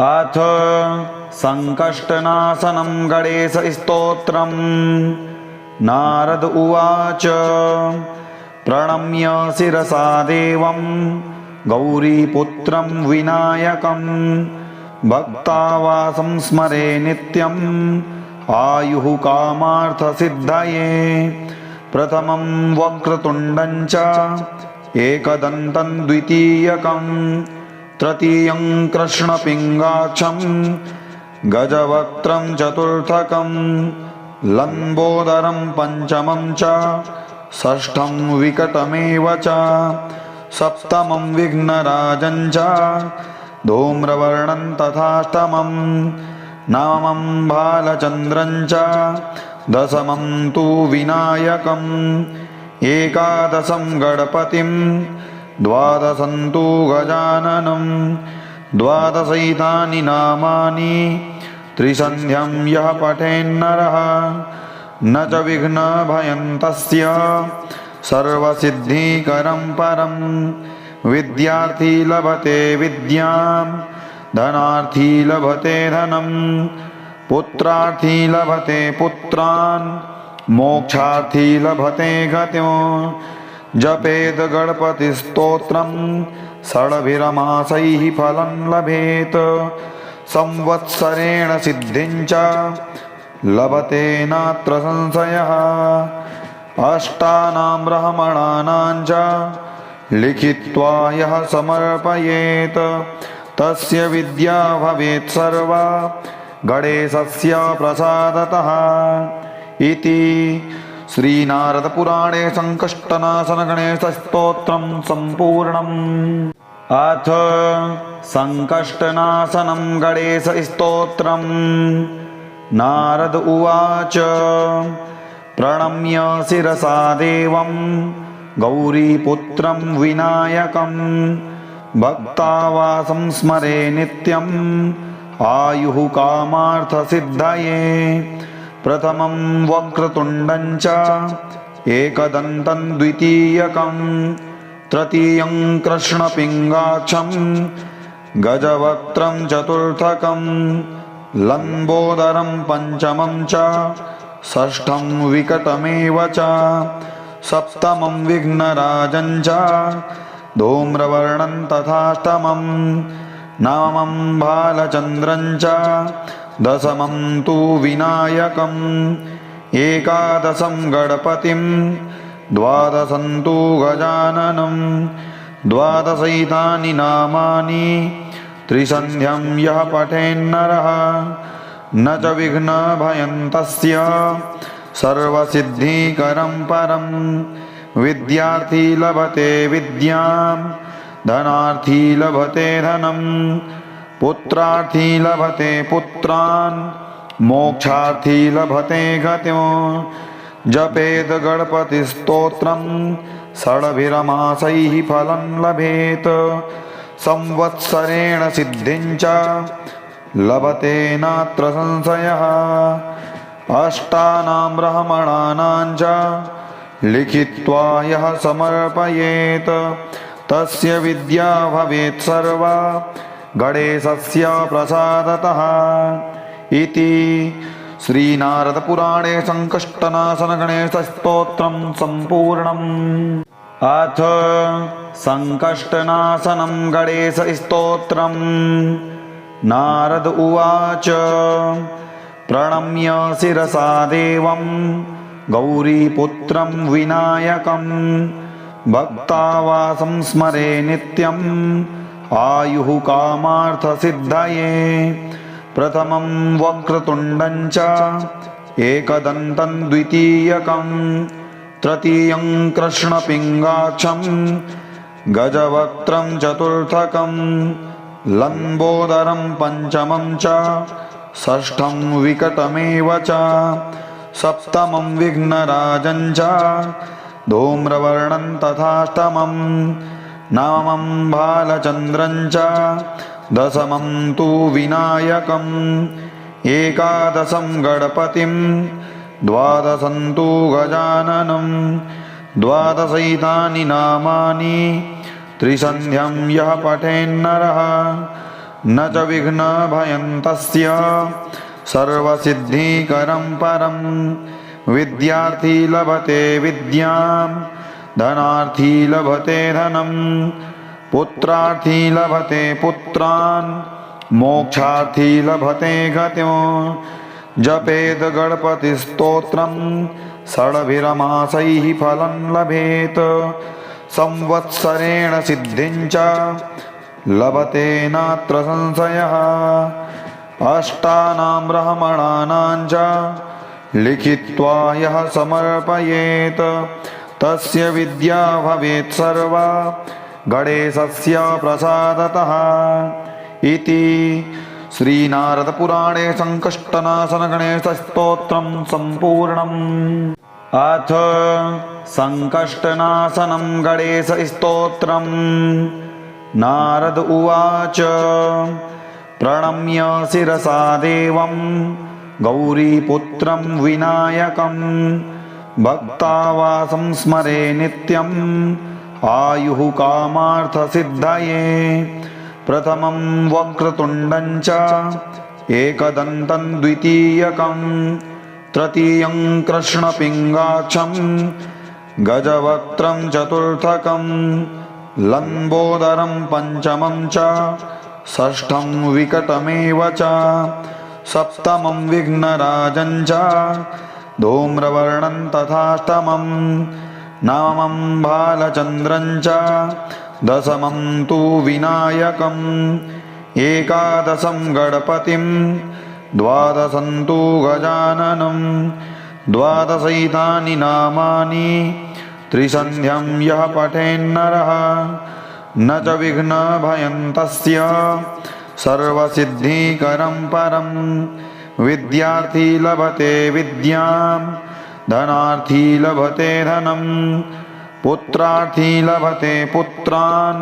अथ संकष्टनाशनं गणेशस्तोत्रम्। नारद उवाच। प्रणम्य शिरसा देवं गौरीपुत्रं विनायकं भक्तावासं स्मरे नित्यम् आयुः कामार्थसिद्धये। प्रथमं वक्रतुण्डं च एकदन्तं द्वितीयकं तृतीयं कृष्णपिङ्गाक्षं गजवक्त्रं चतुर्थकं लम्बोदरं पञ्चमं च षष्ठं विकटमेव च सप्तमं विघ्नराजं च धूम्रवर्णं तथाष्टमं नवमं बालचन्द्रं च दशमं तु विनायकम् एकादशं गणपतिं द्वादशं तु गजाननं द्वादशैतानि नामानि त्रिसन्ध्यं यः पठेन्नरः न च विघ्नभयं तस्य सर्वसिद्धिकरं परं। विद्यार्थी लभते विद्यां धनार्थी लभते धनं पुत्रार्थी लभते पुत्रान् मोक्षार्थी लभते गतिं। जपेद गणपतिस्तोत्रं षड्भिर्मासैः फलं लभेत संवत्सरेण सिद्धिं च लभते नात्र संशयः। अष्टानां ब्राह्मणानां च लिखित्वा यः समर्पयेत् तस्य विद्या भवेत् सर्वा गणेशस्य प्रसादतः। इति श्रीनारदपुराणे संकष्टनाशनगणेशस्तोत्रं सम्पूर्णम्। अथ संकष्टनाशनं गणेशस्तोत्रम्। नारद उवाच। प्रणम्य शिरसा देवं गौरीपुत्रं विनायकं भक्तावासं स्मरे नित्यम् आयुः कामार्थसिद्धये। प्रथमं वक्रतुण्डं च एकदन्तं द्वितीयकं तृतीयं कृष्णपिङ्गाक्षं गजवक्त्रं चतुर्थकं लम्बोदरं पञ्चमं च षष्ठं विकटमेव च सप्तमं विघ्नराजं च धूम्रवर्णं तथाष्टमं नवमं बालचन्द्रं च दशमं तु विनायकम् एकादशं गणपतिं द्वादशं तु गजाननं द्वादशैतानि नामानि त्रिसन्ध्यं यः पठेन्नरः न च विघ्नभयं तस्य सर्वसिद्धिकरं परं। विद्यार्थी लभते विद्यां धनार्थी लभते धनं पुत्रार्थी लभते पुत्रान् मोक्षार्थी लभते गतिं। जपेद गणपतिस्तोत्रं षड्भिर्मासैः फलं लभेत संवत्सरेण सिद्धिं च लभते नात्र संशयः। अष्टानां ब्राह्मणानां च लिखित्वा यः समर्पयेत् तस्य विद्या भवेत् सर्वा गणेशस्य प्रसादतः। इति श्रीनारदपुराणे संकष्टनाशनगणेशस्तोत्रं सम्पूर्णम्। अथ संकष्टनाशनं गणेशस्तोत्रम्। नारद उवाच। प्रणम्य शिरसा देवं गौरीपुत्रं विनायकं भक्तावासं स्मरे नित्यम् आयुः कामार्थसिद्धये। प्रथमं वक्रतुण्डं च एकदन्तं द्वितीयकं तृतीयं कृष्णपिङ्गाक्षं गजवक्त्रं चतुर्थकं लम्बोदरं पञ्चमं च षष्ठं विकटमेव च सप्तमं विघ्नराजं च धूम्रवर्णं तथाष्टमं नवमं बालचन्द्रं च दशमं तु विनायकम् एकादशं गणपतिं द्वादशं तु गजाननं द्वादशैतानि नामानि त्रिसन्ध्यं यः पठेन्नरः न च विघ्नभयं तस्य सर्वसिद्धिकरं परं विद्यार्थी लभते विद्यां धनार्थी लभते धनं पुत्रार्थी लभते पुत्रान् मोक्षार्थी लभते गतिं जपेद गणपतिस्तोत्रं षड्भिरमासैः फलं लभेत संवत्सरेण सिद्धिं च लभते नात्र संशयः अष्टानां ब्राह्मणानां च लिखित्वा यः समर्पयेत् तस्य विद्या भवेत् सर्वा गणेशस्य प्रसादतः इति श्रीनारदपुराणे संकष्टनाशनगणेशस्तोत्रं सम्पूर्णम्। अथ संकष्टनाशनं गणेशस्तोत्रम्। नारद उवाच प्रणम्य शिरसा देवं गौरीपुत्रं विनायकं भक्तावासं स्मरे नित्यम् आयुः कामार्थसिद्धये प्रथमं वक्रतुण्डं च एकदन्तं द्वितीयकं तृतीयं कृष्णपिङ्गाक्षं गजवक्त्रं चतुर्थकं लम्बोदरं पञ्चमं च षष्ठं विकटमेव च सप्तमं विघ्नराजं च धूम्रवर्णं तथाष्टमं नवमं भालचन्द्रं च दशमं तु विनायकम् एकादशं गणपतिं द्वादशं तु गजाननं द्वादशैतानि नामानि त्रिसन्ध्यं यः पठेन्नरः न च विघ्नभयं तस्य सर्वसिद्धिकरं परं विद्यार्थी लभते विद्यां धनार्थी लभते धनं पुत्रार्थी लभते पुत्रान्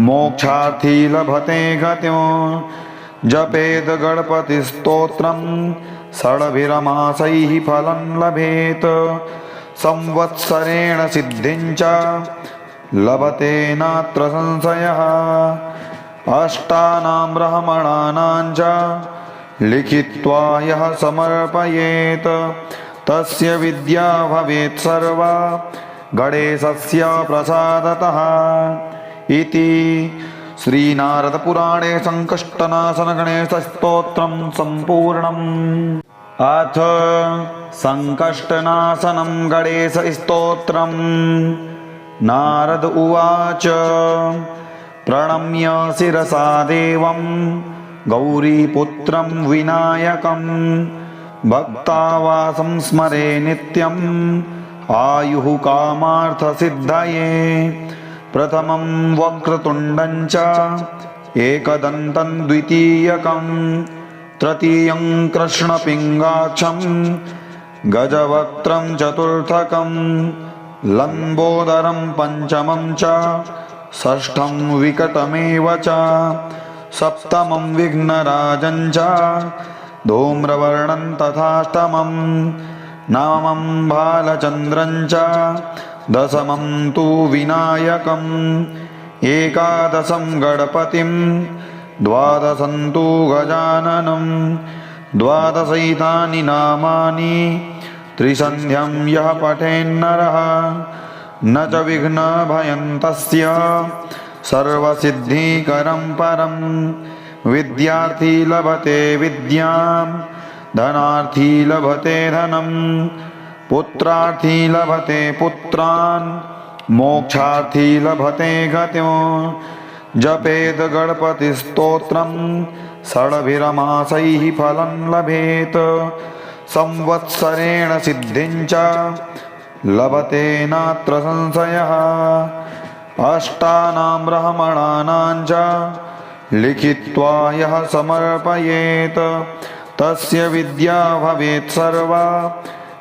मोक्षार्थी लभते गतिं जपेद गणपतिस्तोत्रं षड्भिरमासैः फलं लभेत संवत्सरेण सिद्धिं च लभते नात्र संशयः अष्टानां ब्राह्मणानां च लिखित्वा यः समर्पयेत् तस्य विद्या भवेत् सर्वा गणेशस्य प्रसादतः इति श्रीनारदपुराणे संकष्टनाशनगणेशस्तोत्रं सम्पूर्णम्। अथ संकष्टनाशनं गणेशस्तोत्रम्। नारद उवाच प्रणम्य शिरसा देवं गौरीपुत्रं विनायकं भक्तावासं स्मरे नित्यम् आयुः कामार्थसिद्धये प्रथमं वक्रतुण्डं च एकदन्तं द्वितीयकं तृतीयं कृष्णपिङ्गाक्षं गजवक्त्रं चतुर्थकं लम्बोदरं पञ्चमं च षष्ठं विकटमेव च सप्तमं विघ्नराजं च धूम्रवर्णं तथाष्टमं नवमं भालचन्द्रं च दशमं तु विनायकम् एकादशं गणपतिं द्वादशं तु गजाननं द्वादशैतानि नामानि त्रिसन्ध्यं यः पठेन्नरः न च विघ्नभयं तस्य सर्वसिद्धिकरं परं विद्यार्थी लभते विद्यां धनार्थी लभते धनं पुत्रार्थी लभते पुत्रान् मोक्षार्थी लभते गतिं जपेद गणपतिस्तोत्रं षड्भिरमासैः फलं लभेत संवत्सरेण सिद्धिं च लभते नात्र संशयः अष्टानां ब्राह्मणानां च लिखित्वा यः समर्पयेत् तस्य विद्या भवेत् सर्वा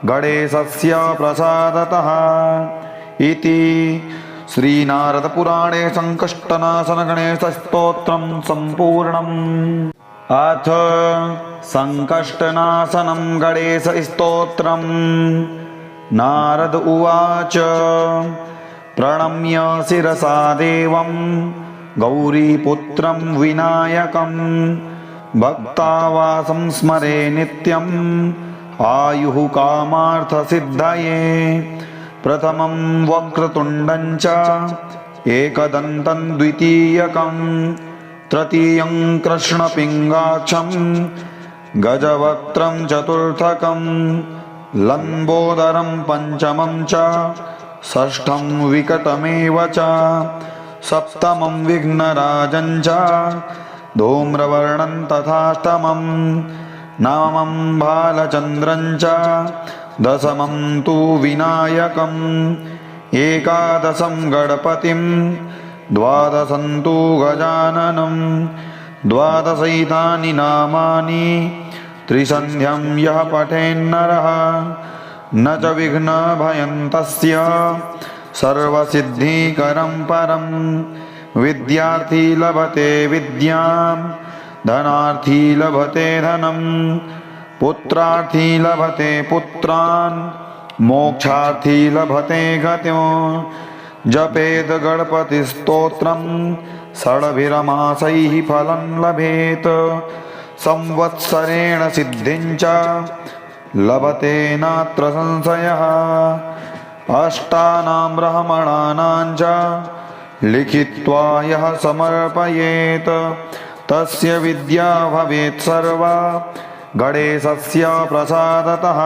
गणेशस्य प्रसादतः इति श्रीनारदपुराणे संकष्टनाशनगणेशस्तोत्रं सम्पूर्णम्। अथ संकष्टनाशनं गणेशस्तोत्रम्। नारद उवाच प्रणम्य शिरसा देवं गौरीपुत्रं विनायकं भक्तावासं स्मरे नित्यम् आयुः कामार्थसिद्धये प्रथमं वक्रतुण्डं च एकदन्तं द्वितीयकं तृतीयं कृष्णपिङ्गाक्षं गजवक्त्रं चतुर्थकं लम्बोदरं पञ्चमं च षष्ठं विकटमेव च सप्तमं विघ्नराजं च धूम्रवर्णं तथाष्टमं नवमं बालचन्द्रं च दशमं तु विनायकम् एकादशं गणपतिं द्वादशं तु गजाननं द्वादशैतानि नामानि त्रिसन्ध्यं यः पठेन्नरः न च विघ्नभयं तस्य सर्वसिद्धिकरं परं विद्यार्थी लभते विद्यां धनार्थी लभते धनं पुत्रार्थी लभते पुत्रान् मोक्षार्थी लभते गतिं जपेद गणपतिस्तोत्रं षड्भिर्मासैः फलं लभेत संवत्सरेण सिद्धिं च लभते नात्र संशयः अष्टानां ब्राह्मणानां च लिखित्वा यः समर्पयेत् तस्य विद्या भवेत् सर्वा गणेशस्य प्रसादतः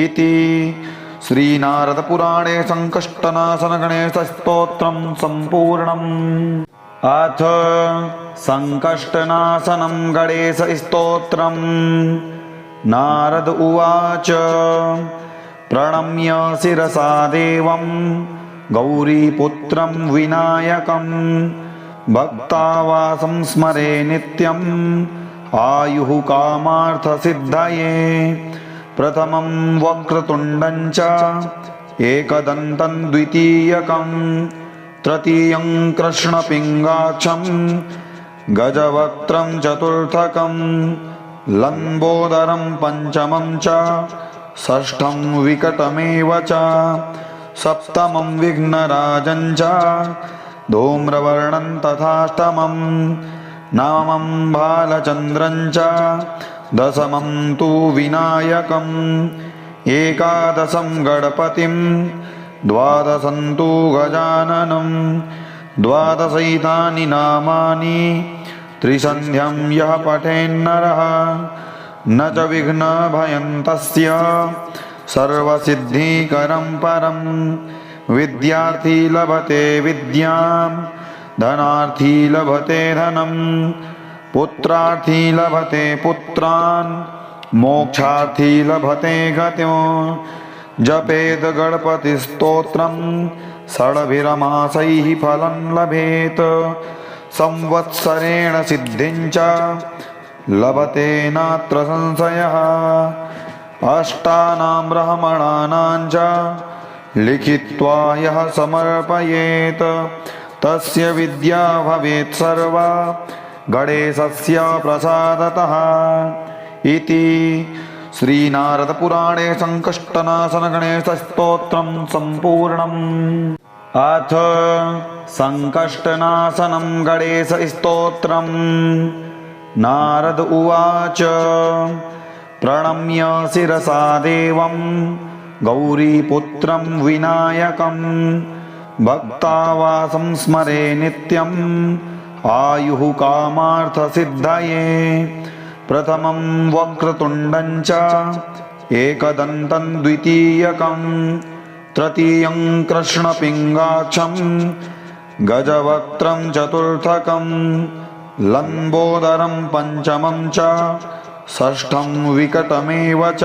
इति श्रीनारदपुराणे संकष्टनाशनगणेशस्तोत्रं सम्पूर्णम्। अथ संकष्टनाशनं गणेशस्तोत्रं। नारद उवाच प्रणम्य शिरसा देवं गौरीपुत्रं विनायकं भक्तावासं स्मरे नित्यम् आयुः कामार्थसिद्धये प्रथमं वक्रतुण्डं च एकदन्तं द्वितीयकं तृतीयं कृष्णपिङ्गाक्षं गजवक्त्रं चतुर्थकं लम्बोदरं पञ्चमं च षष्ठं विकटमेव च सप्तमं विघ्नराजं च धूम्रवर्णं तथाष्टमं नवमं बालचन्द्रं च दशमं तु विनायकम् एकादशं गणपतिं द्वादशं तु गजाननं द्वादशैतानि नामानि त्रिसन्ध्यं यः पठेन्नरः न च विघ्नभयं तस्य सर्वसिद्धिकरं परं विद्यार्थी लभते विद्यां धनार्थी लभते धनं पुत्रार्थी लभते पुत्रान् मोक्षार्थी लभते गतिं जपेद गणपतिस्तोत्रं षड्भिर्मासैः फलं लभेत संवत्सरेण सिद्धिं च लभते नात्र संशयः अष्टानां ब्राह्मणानां च लिखित्वा यः समर्पयेत् तस्य विद्या भवेत् सर्वा गणेशस्य प्रसादतः इति श्रीनारदपुराणे संकष्टनाशनगणेशस्तोत्रं सम्पूर्णम्। अथ संकष्टनाशनं गणेशस्तोत्रम्। नारद उवाच प्रणम्य शिरसा देवं गौरीपुत्रं विनायकं भक्तावासं स्मरे नित्यम् आयुः कामार्थसिद्धये प्रथमं वक्रतुण्डं च एकदन्तं द्वितीयकं तृतीयं कृष्णपिङ्गाक्षं गजवक्त्रं चतुर्थकं लम्बोदरं पञ्चमं च षष्ठं विकटमेव च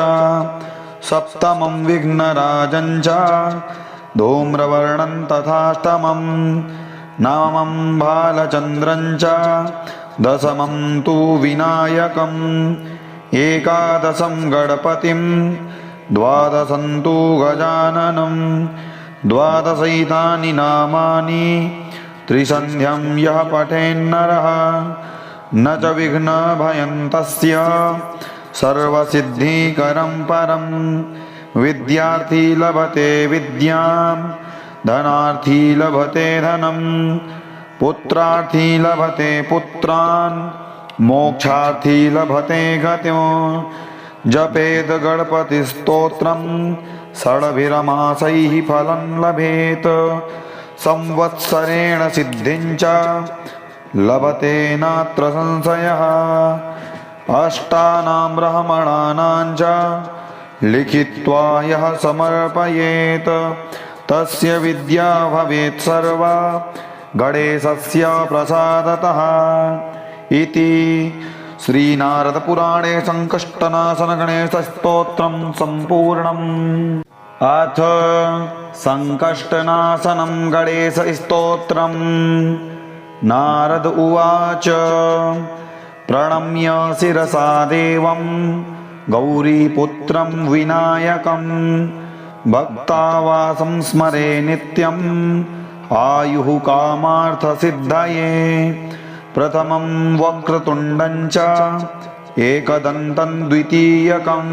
सप्तमं विघ्नराजं च धूम्रवर्णं तथाष्टमं नवमं बालचन्द्रं च दशमं तु विनायकम् एकादशं गणपतिं द्वादशं तु गजाननं द्वादशैतानि नामानि त्रिसन्ध्यं यः पठेन्नरः न च विघ्नभयं तस्य सर्वसिद्धिकरं परं विद्यार्थी लभते विद्यां धनार्थी लभते धनं पुत्रार्थी लभते पुत्रान् मोक्षार्थी लभते गतिं जपेद गणपतिस्तोत्रं षड्भिरमासैः फलं लभेत संवत्सरेण सिद्धिं च लभते नात्र संशयः अष्टानां ब्राह्मणानां च लिखित्वा यः समर्पयेत् तस्य विद्या भवेत् सर्वा गणेशस्य प्रसादतः इति श्रीनारदपुराणे संकष्टनाशनगणेशस्तोत्रं सम्पूर्णम्। अथ संकष्टनाशनं गणेशस्तोत्रम्। नारद उवाच प्रणम्य शिरसा देवं गौरीपुत्रं विनायकं भक्तावासं स्मरे नित्यम् आयुः कामार्थसिद्धये प्रथमं वक्रतुण्डं च एकदन्तं द्वितीयकं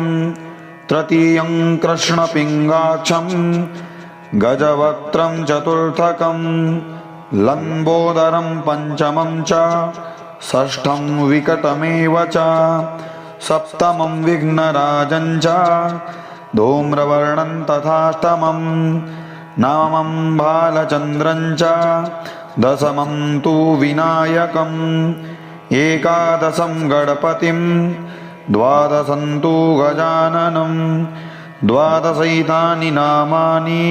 तृतीयं कृष्णपिङ्गाक्षं गजवक्त्रं चतुर्थकं लम्बोदरं पञ्चमं च षष्ठं विकटमेव च सप्तमं विघ्नराजं च धूम्रवर्णं तथाष्टमं नवमं बालचन्द्रं च दशमं तु विनायकम् एकादशं गणपतिं द्वादशं तु गजाननं द्वादशैतानि नामानि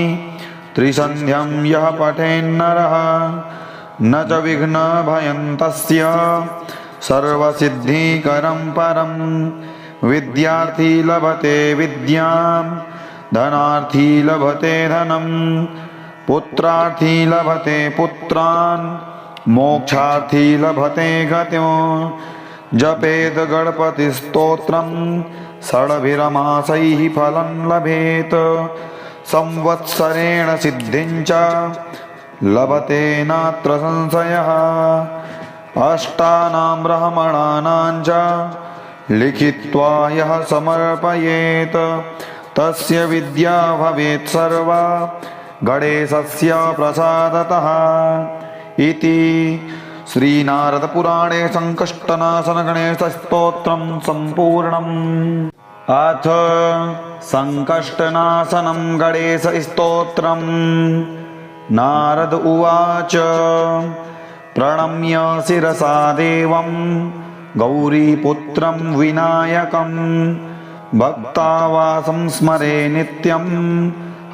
त्रिसन्ध्यं यः पठेन्नरः न च विघ्नभयं तस्य सर्वसिद्धिकरं परं विद्यार्थी लभते विद्यां धनार्थी लभते धनं पुत्रार्थी लभते पुत्रान् मोक्षार्थी लभते गतिं जपेद गणपतिस्तोत्रं षड्भिरमासैः फलं लभेत संवत्सरेण सिद्धिं च लभते नात्र संशयः अष्टानां ब्राह्मणानां च लिखित्वा यः समर्पयेत् तस्य विद्या भवेत् सर्वा गणेशस्य प्रसादतः इति श्रीनारदपुराणे संकष्टनाशनगणेशस्तोत्रं सम्पूर्णम्। अथ संकष्टनाशनं गणेशस्तोत्रम्। नारद उवाच प्रणम्य शिरसा देवं गौरीपुत्रं विनायकं भक्तावासं स्मरे नित्यम्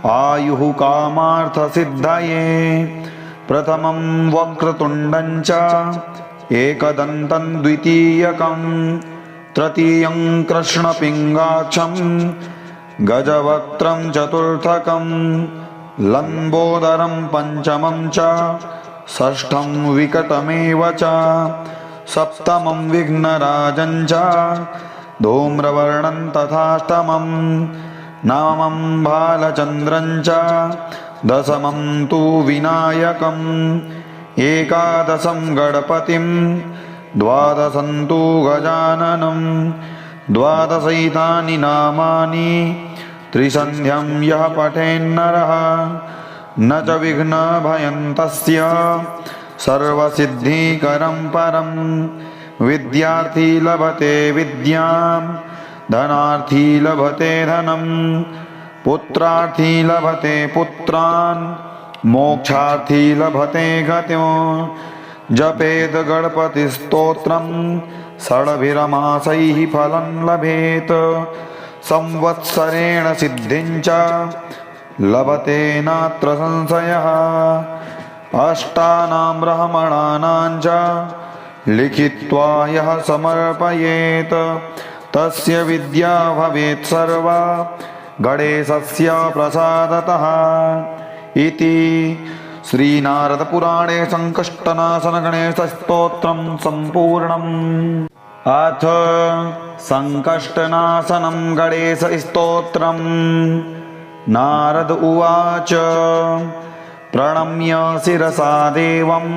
आयुः कामार्थसिद्धये प्रथमं वक्रतुण्डं च एकदन्तं द्वितीयकं तृतीयं कृष्णपिङ्गाक्षं गजवक्त्रं चतुर्थकं लम्बोदरं पञ्चमं च षष्ठं विकटमेव च सप्तमं विघ्नराजं च धूम्रवर्णं तथाष्टमं नवमं बालचन्द्रं च दशमं तु विनायकम् एकादशं गणपतिं द्वादशं तु गजाननं द्वादशैतानि नामानि त्रिसन्ध्यं यः पठेन्नरः न च विघ्नभयं तस्य सर्वसिद्धिकरं परं विद्यार्थी लभते विद्यां धनार्थी लभते धनं पुत्रार्थी लभते पुत्रान् मोक्षार्थी लभते गतिं जपेद गणपतिस्तोत्रं षड्भिरमासैः फलं लभेत संवत्सरेण सिद्धिं च लभते नात्र संशयः अष्टानां ब्राह्मणानां च लिखित्वा यः समर्पयेत् तस्य विद्या भवेत् सर्वा गणेशस्य प्रसादतः इति श्रीनारदपुराणे संकष्टनाशनगणेशस्तोत्रं सम्पूर्णम्। अथ संकष्टनाशनं गणेशस्तोत्रम्। नारद उवाच प्रणम्य शिरसा देवं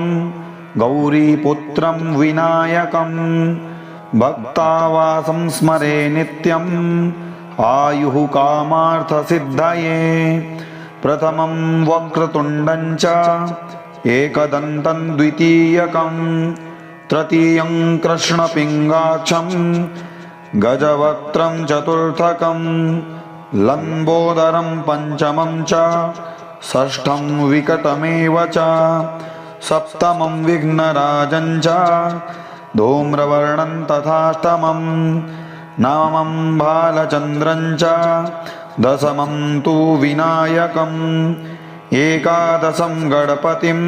गौरीपुत्रं विनायकं भक्तावासं स्मरे नित्यम् आयुः कामार्थसिद्धये प्रथमं वक्रतुण्डं च एकदन्तं द्वितीयकं तृतीयं कृष्णपिङ्गाक्षं गजवक्त्रं चतुर्थकं लम्बोदरं पञ्चमं च षष्ठं विकटमेव च सप्तमं विघ्नराजं च धूम्रवर्णं तथाष्टमं नवमं भालचन्द्रं च दशमं तु विनायकम् एकादशं गणपतिं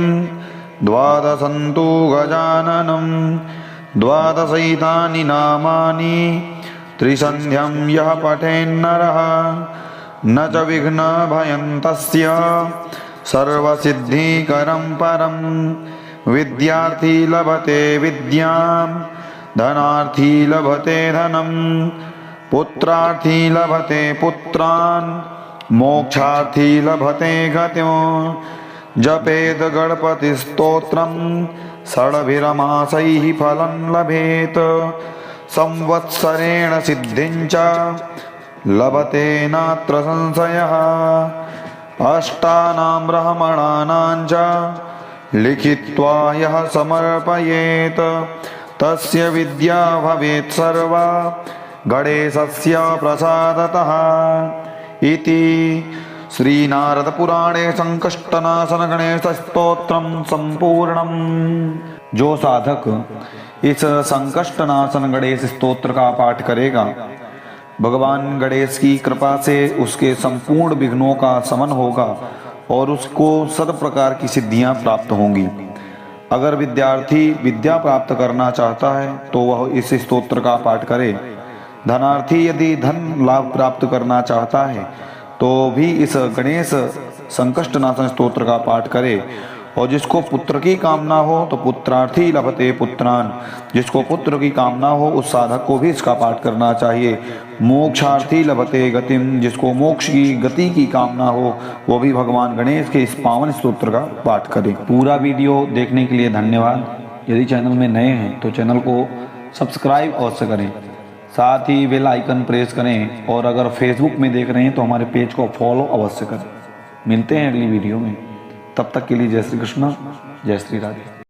द्वादशं तु गजाननं द्वादशैतानि नामानि त्रिसन्ध्यं यः पठेन्नरः न च विघ्नभयं तस्य सर्वसिद्धिकरं परं विद्यार्थी लभते विद्यां धनार्थी लभते धनं पुत्रार्थी लभते पुत्रान् मोक्षार्थी लभते गतिं जपेद गणपतिस्तोत्रं षड्भिर्मासैः फलं लभेत संवत्सरेण सिद्धिं च लभते नात्र संशयः अष्टानां ब्राह्मणानां च लिखित्वा यः समर्पयेत् तस्य विद्या भवेत् सर्वा गणेशस्य प्रसादतः इति श्रीनारदपुराणे संकष्टनाशन गणेश स्तोत्रम संपूर्णम। जो साधक इस संकष्टनाशन गणेश स्तोत्र का पाठ करेगा, भगवान गणेश की कृपा से उसके संपूर्ण विघ्नों का शमन होगा और उसको सब प्रकार की सिद्धियां प्राप्त होंगी। अगर विद्यार्थी विद्या प्राप्त करना चाहता है तो वह इस स्तोत्र का पाठ करे। धनार्थी यदि धन लाभ प्राप्त करना चाहता है तो भी इस गणेश संकष्टनाशन स्तोत्र का पाठ करे। और जिसको पुत्र की कामना हो तो पुत्रार्थी लभते पुत्रान, जिसको पुत्र की कामना हो उस साधक को भी इसका पाठ करना चाहिए। मोक्षार्थी लभते गतिम, जिसको मोक्ष की गति की कामना हो वो भी भगवान गणेश के इस पावन स्तोत्र का पाठ करे। पूरा वीडियो देखने के लिए धन्यवाद। यदि चैनल में नए हैं तो चैनल को सब्सक्राइब अवश्य करें, साथ ही बेल आइकन प्रेस करें और अगर फेसबुक में देख रहे हैं तो हमारे पेज को फॉलो अवश्य करें। मिलते हैं अगली वीडियो में, तब तक के लिए जय श्री कृष्ण, जय श्री राधे।